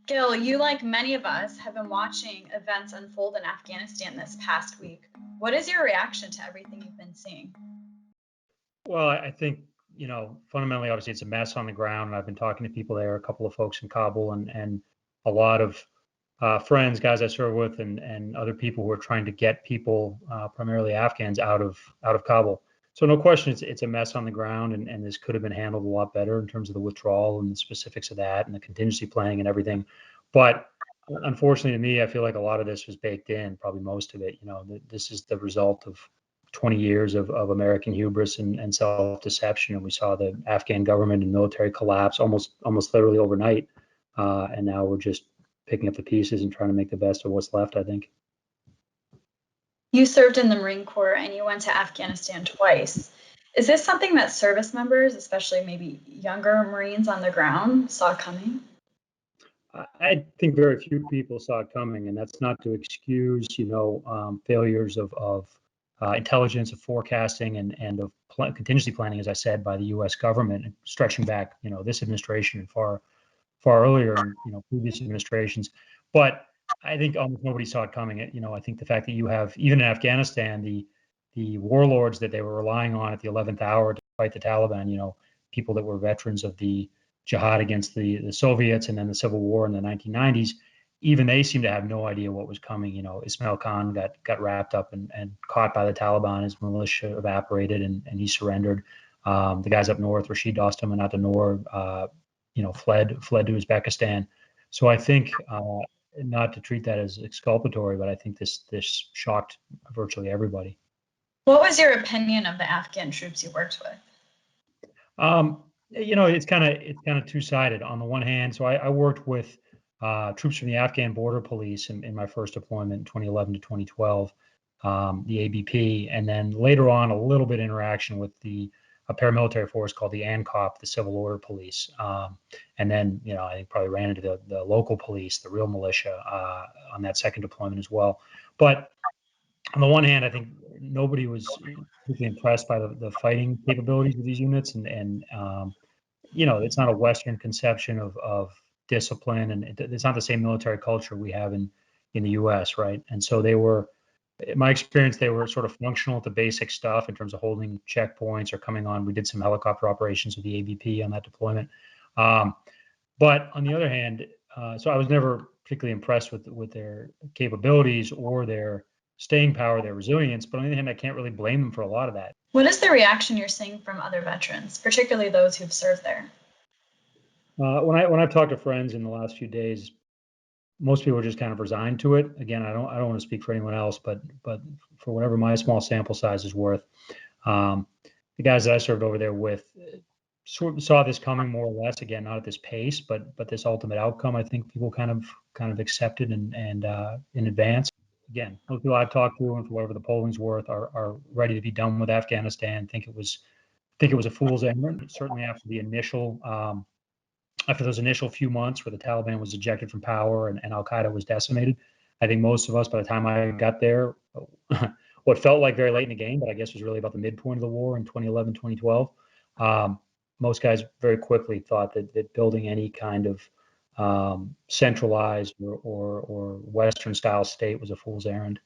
Gil, you, like many of us, have been watching events unfold in Afghanistan this past week. What is your reaction to everything you've been seeing? Well, I think, fundamentally, obviously, it's a mess on the ground. And I've been talking to people there, a couple of folks in Kabul, and a lot of friends, guys I serve with, and other people who are trying to get people, primarily Afghans, out of Kabul. So no question, it's a mess on the ground, and this could have been handled a lot better in terms of the withdrawal and the specifics of that, and the contingency planning and everything. But unfortunately, to me, I feel like a lot of this was baked in, probably most of it. This is the result of 20 years of American hubris and self-deception, and we saw the Afghan government and military collapse almost literally overnight. And now we're just picking up the pieces and trying to make the best of what's left, I think. You served in the Marine Corps and you went to Afghanistan twice. Is this something that service members, especially maybe younger Marines on the ground, saw coming? I think very few people saw it coming, and that's not to excuse, failures of intelligence, of forecasting, and of contingency planning, as I said, by the U.S. government, stretching back, this administration and far earlier in previous administrations. But I think almost nobody saw it coming. I think the fact that you have, even in Afghanistan, the warlords that they were relying on at the 11th hour to fight the Taliban, people that were veterans of the jihad against the Soviets and then the Civil War in the 1990s, even they seem to have no idea what was coming. Ismail Khan got wrapped up and caught by the Taliban. His militia evaporated and he surrendered. The guys up north, Rashid Dostum and Atanor, fled to Uzbekistan. So I think, not to treat that as exculpatory, but I think this shocked virtually everybody. What was your opinion of the Afghan troops you worked with? It's kind of two-sided. On the one hand, so I worked with troops from the Afghan Border Police in my first deployment in 2011 to 2012, the ABP, and then later on a little bit interaction with a paramilitary force called the ANCOP, the Civil Order Police, and then I think probably ran into the local police, the real militia, on that second deployment as well. But on the one hand, I think nobody was particularly impressed by the fighting capabilities of these units, and it's not a Western conception of discipline, and it's not the same military culture we have in the U.S., right? And so they were, in my experience, they were sort of functional at the basic stuff in terms of holding checkpoints or coming on. We did some helicopter operations with the ABP on that deployment. But on the other hand, so I was never particularly impressed with their capabilities or their staying power, their resilience. But on the other hand, I can't really blame them for a lot of that. What is the reaction you're seeing from other veterans, particularly those who've served there? When I've talked to friends in the last few days, most people are just kind of resigned to it. Again, I don't want to speak for anyone else, but for whatever my small sample size is worth, the guys that I served over there with sort of saw this coming more or less. Again, not at this pace, but this ultimate outcome, I think people kind of accepted and in advance. Again, most people I've talked to, and for whatever the polling's worth, are ready to be done with Afghanistan. Think it was a fool's errand. Certainly after those initial few months where the Taliban was ejected from power and Al Qaeda was decimated, I think most of us, by the time I got there, what felt like very late in the game, but I guess was really about the midpoint of the war in 2011, 2012, most guys very quickly thought that building any kind of centralized or Western style state was a fool's errand.